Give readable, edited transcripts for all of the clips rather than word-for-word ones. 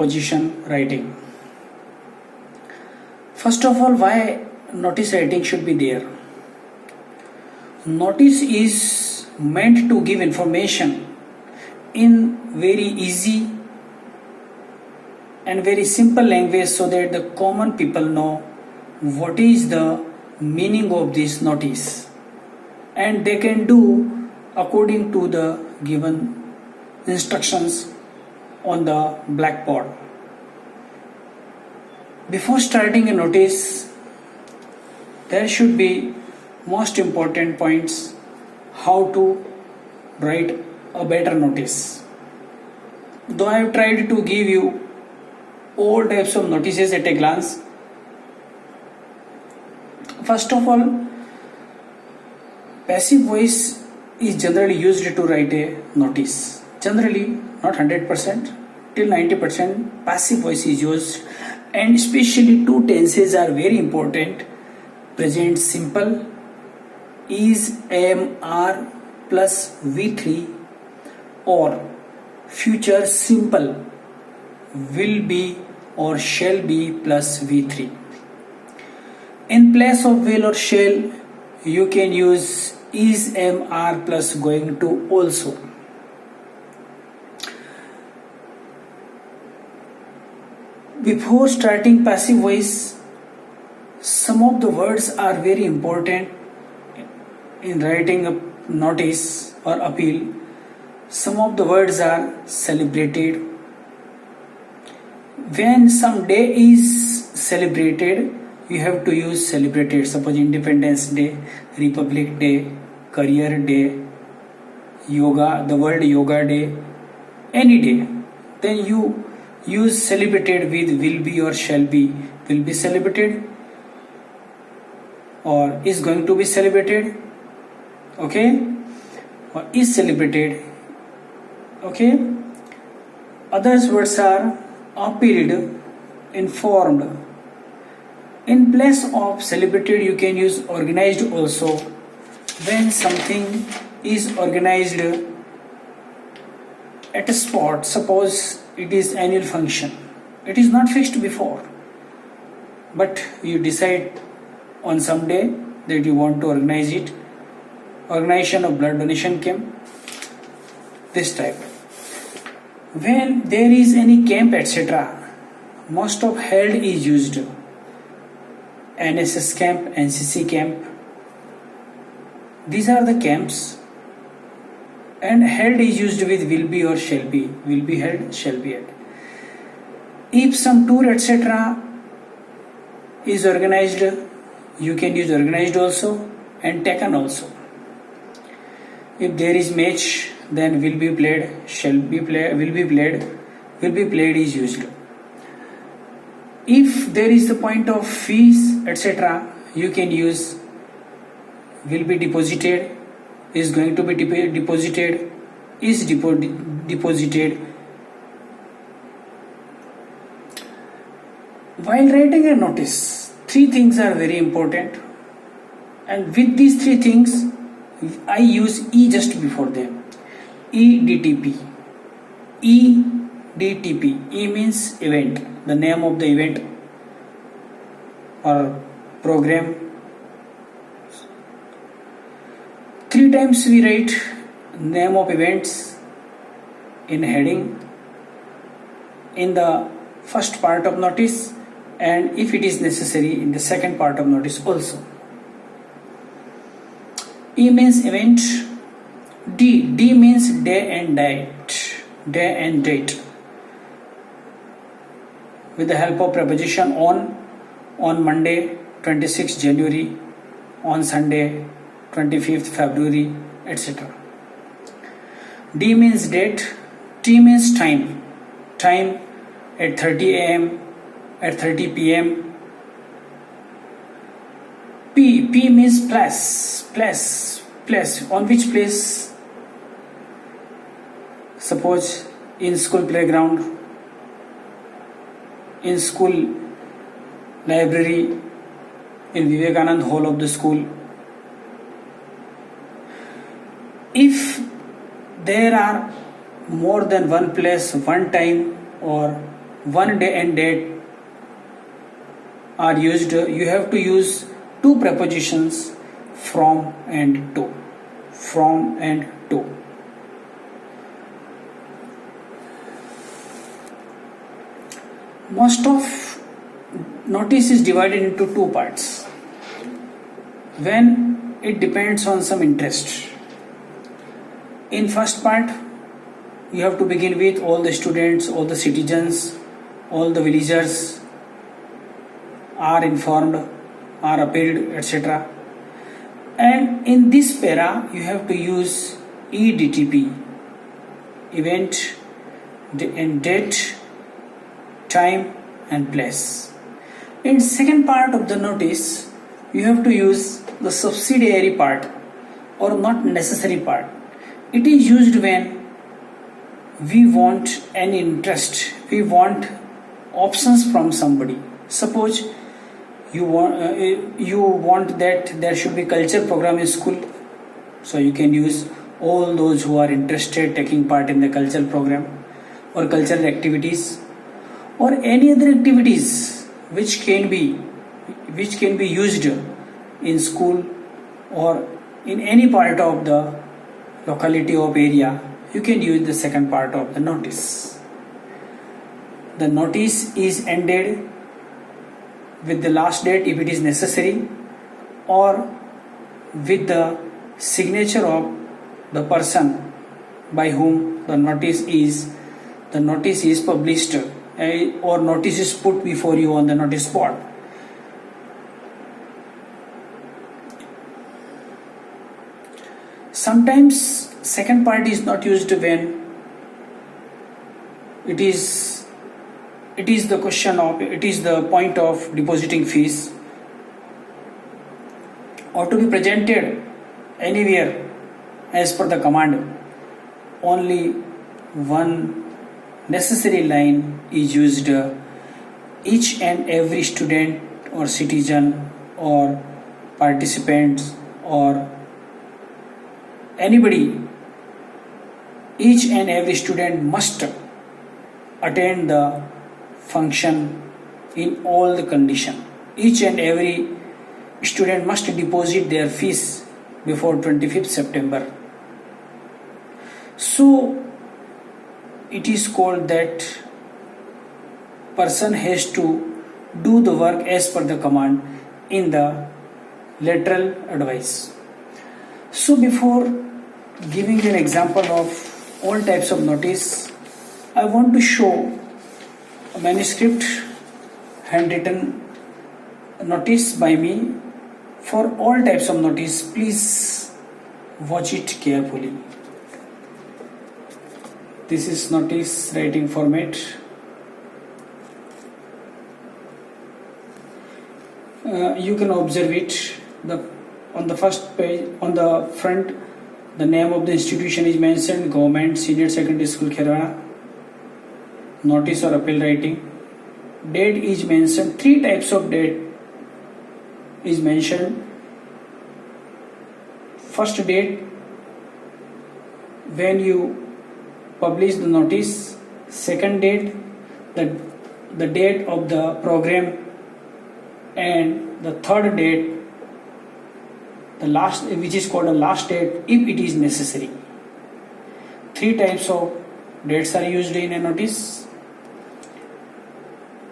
Position writing. First of all, why notice writing should be there? Notice is meant to give information in very easy and very simple language so that the common people know what is the meaning of this notice and they can do according to the given instructions on the blackboard. Before starting a notice, there should be most important points how to write a better notice. Though I have tried to give you all types of notices at a glance, first of all, passive voice is generally used to write a notice. Generally, not 100%, till 90% passive voice is used, and especially two tenses are very important. Present simple is am are plus V3, or future simple will be or shall be plus V3. In place of will or shall, you can use is, am, are plus going to also. Before starting passive voice, some of the words are very important in writing a notice or appeal. Some of the words are celebrated. When some day is celebrated, you have to use celebrated. Suppose Independence Day, Republic Day, Career Day, Yoga, the World Yoga Day, any day. Then you use celebrated with will be or shall be. Will be celebrated or is going to be celebrated, okay, or is celebrated, okay. Others words are appealed, informed. In place of celebrated, you can use organized also. When something is organized at a spot, suppose it is annual function, it is not fixed before, but you decide on some day that you want to organize it. Organization of blood donation camp, this type. When there is any camp etc., most of held is used. NSS camp, NCC camp, these are the camps, and held is used with will be or shall be. Will be held, shall be held. If some tour etc. is organized, you can use organized also and taken also. If there is match, then will be played, shall be played, will be played is used. If there is the point of fees etc., you can use will be deposited, is going to be deposited, is deposited. While writing a notice, three things are very important, and with these three things I use E just before them. EDTP. EDTP. E means event, the name of the event or program. 3 times we write name of events in heading in the first part of notice, and if it is necessary in the second part of notice also. E means event. D means day and date. Day and date. With the help of preposition on Monday 26th January, on Sunday 25th February, etc. D means date. T means time. Time at 30 am, at 30 pm. P means place. On which place? Suppose in school playground, in school library, in Vivekanand hall of the school. If there are more than one place, one time, or one day and date are used, you have to use two prepositions from and to. From and to. Most of notice is divided into two parts. When it depends on some interest. In first part, you have to begin with all the students, all the citizens, all the villagers are informed, are appealed, etc. And in this para, you have to use EDTP, event and date, time and place. In second part of the notice, you have to use the subsidiary part or not necessary part. It is used when we want an interest, we want options from somebody. Suppose you want that there should be culture program in school, so you can use all those who are interested taking part in the cultural program or cultural activities or any other activities which can be used in school or in any part of the locality of area. You can use the second part of the notice. The notice is ended with the last date if it is necessary, or with the signature of the person by whom the notice is published, or notice is put before you on the notice board. Sometimes second part is not used when it is the point of depositing fees or to be presented anywhere as per the command. Only one necessary line is used. Each and every student or citizen or participants or anybody, each and every student must attend the function in all the condition. Each and every student must deposit their fees before 25th September. So it is called that person has to do the work as per the command in the lateral advice. So before giving an example of all types of notice, I want to show a manuscript handwritten notice by me for all types of notice. Please watch it carefully. This is notice writing format. You can observe it. On the first page, on the front, the name of the institution is mentioned, Government Senior Secondary School, Khairana. Notice or appeal writing. Date is mentioned. Three types of date is mentioned. First date, when you publish the notice. Second date, the date of the program. And the third date, the last, which is called a last date if it is necessary. Three types of dates are used in a notice.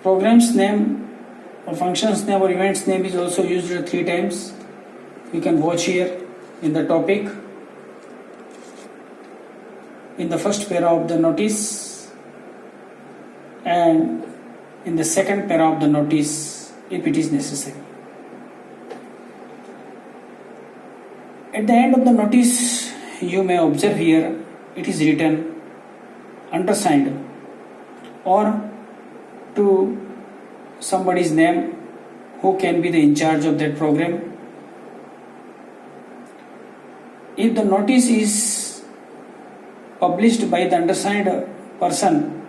Program's name or function's name or event's name is also used 3 times. You can watch here in the topic, in the first para of the notice, and in the second para of the notice if it is necessary. At the end of the notice, you may observe here it is written undersigned or to somebody's name who can be the in charge of that program. If the notice is published by the undersigned person,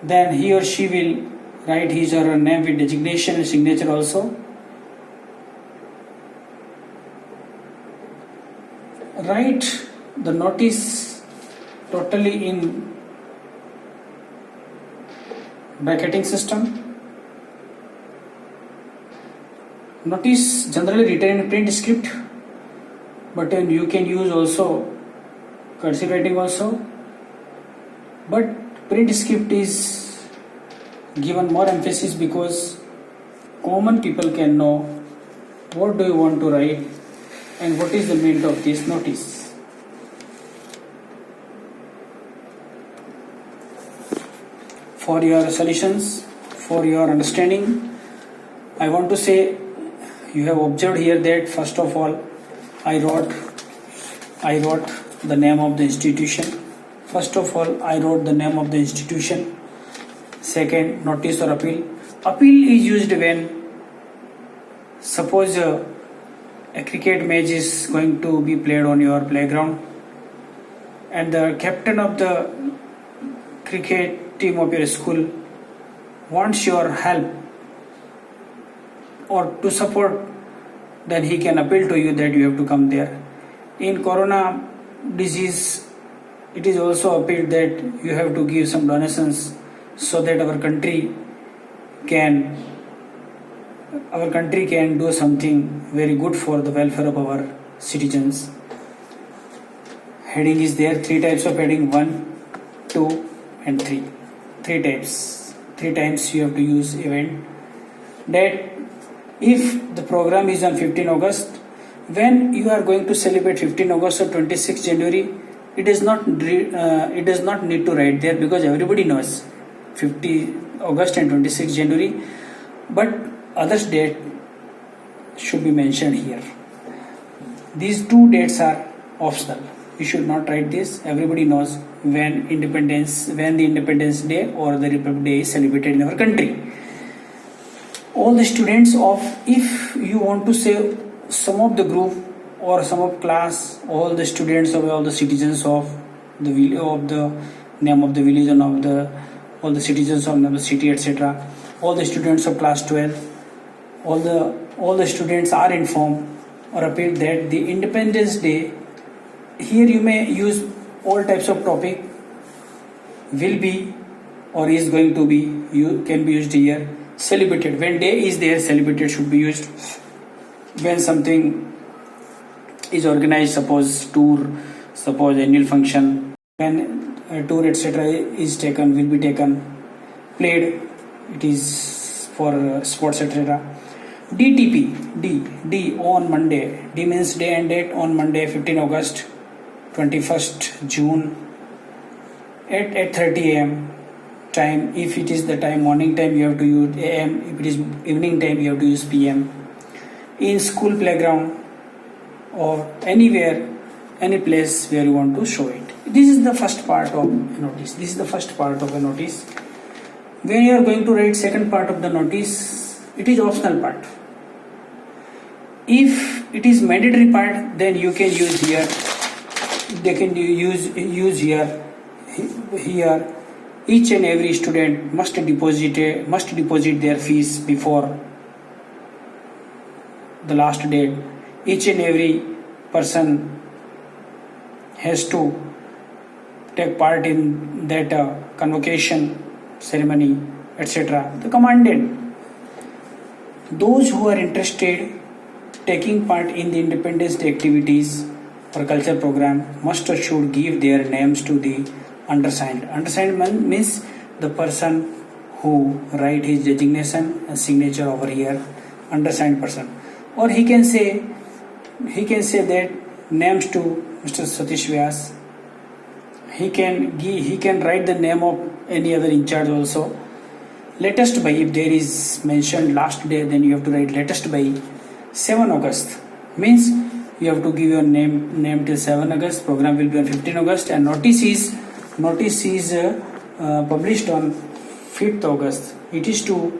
then he or she will write his or her name with designation and signature also. Write the notice totally in bracketing system. Notice generally written in print script, but then you can use also cursive writing also. But print script is given more emphasis because common people can know what do you want to write and what is the meaning of this notice. For your solutions, for your understanding, I want to say you have observed here that first of all I wrote the name of the institution. First of all I wrote the name of the institution. Second, notice or appeal. Appeal is used when suppose a cricket match is going to be played on your playground and the captain of the cricket team of your school wants your help or to support, then he can appeal to you that you have to come there. In corona disease, it is also appealed that you have to give some donations so that our country can do something very good for the welfare of our citizens. Heading is there, 3 types of heading, 1, 2 and 3. 3 types. 3 times you have to use event. That if the program is on 15 August, when you are going to celebrate 15 August or 26 January, it does not need to write there because everybody knows 50 August and 26 January, but others date should be mentioned here. These 2 dates are optional. You should not write this. Everybody knows when the Independence Day or the Republic Day is celebrated in our country. All the students of, if you want to say some of the group or some of class, all the students of all the citizens of the village, of the name of the village and of the all the citizens of the city, etc. All the students of class 12, all the students are informed or appealed that the Independence Day, here you may use all types of topic, will be or is going to be, you can be used here. Celebrated, when day is there, celebrated should be used. When something is organized, suppose tour, suppose annual function, when a tour etc. is taken, will be taken, played, it is for sports etc. DTP, D on Monday, D means day and date, on Monday 15 August, 21st June at 8:30 am. Time, if it is the time morning time, you have to use AM. If it is evening time, you have to use PM. In school playground or anywhere, any place where you want to show it. This is the first part of a notice. This is the first part of a notice. When you are going to write second part of the notice, it is optional part. If it is mandatory part, then you can use here. They can use here. Each and every student must deposit their fees before the last date. Each and every person has to take part in that convocation ceremony, etc. The commanded. Those who are interested taking part in the Independence Day activities or culture program must or should give their names to the undersigned. Undersigned means the person who write his designation and signature over here, undersigned person. Or he can say that names to Mr. Satish Vyas. He can write the name of any other in charge also. Latest by, if there is mentioned last day, then you have to write latest by 7 August. Means you have to give your name till 7 August. Program will be on 15 August and notice is published on 5th August. It is to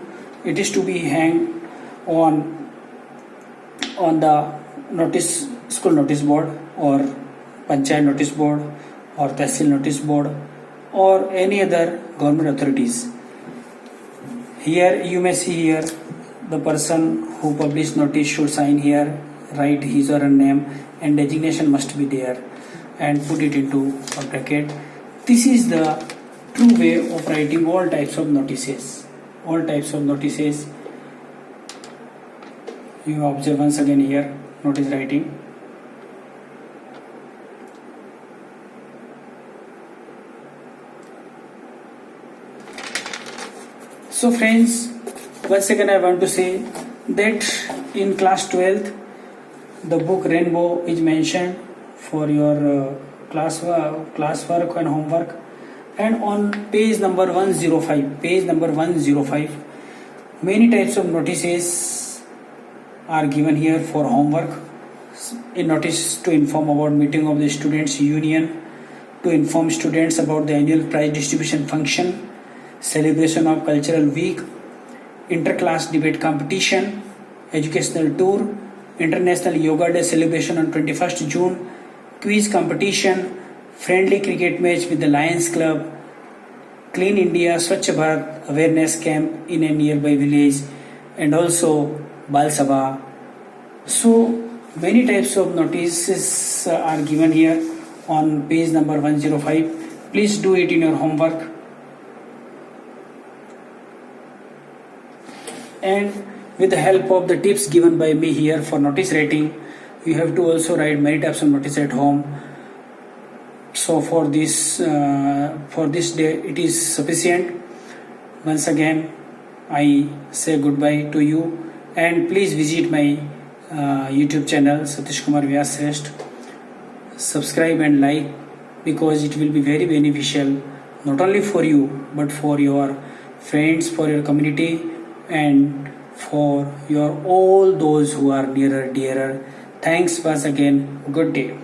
be hanged on the school notice board or panchayat notice board or tehsil notice board or any other government authorities. Here you may see here the person who published notice should sign here, write his or her name, and designation must be there, and put it into a bracket. This is the true way of writing all types of notices. All types of notices. You observe once again here notice writing. So friends, once again I want to say that in class 12th the book Rainbow is mentioned for your classwork and homework, and on page number 105 many types of notices are given here for homework. A notice to inform about meeting of the students union, to inform students about the annual prize distribution function, celebration of cultural week, inter-class debate competition, educational tour, international yoga day celebration on 21st June, quiz competition, friendly cricket match with the Lions Club, Clean India Swachh Bharat awareness camp in a nearby village, and also Bal Sabha. So many types of notices are given here on page number 105. Please do it in your homework. And with the help of the tips given by me here for notice writing, you have to also write many types of notice at home. So for this day it is sufficient. Once again I say goodbye to you, and please visit my YouTube channel Satish Kumar Vyas Shrestha. Subscribe and like, because it will be very beneficial not only for you but for your friends, for your community, and for your all those who are nearer dearer. Thanks once again. Good day.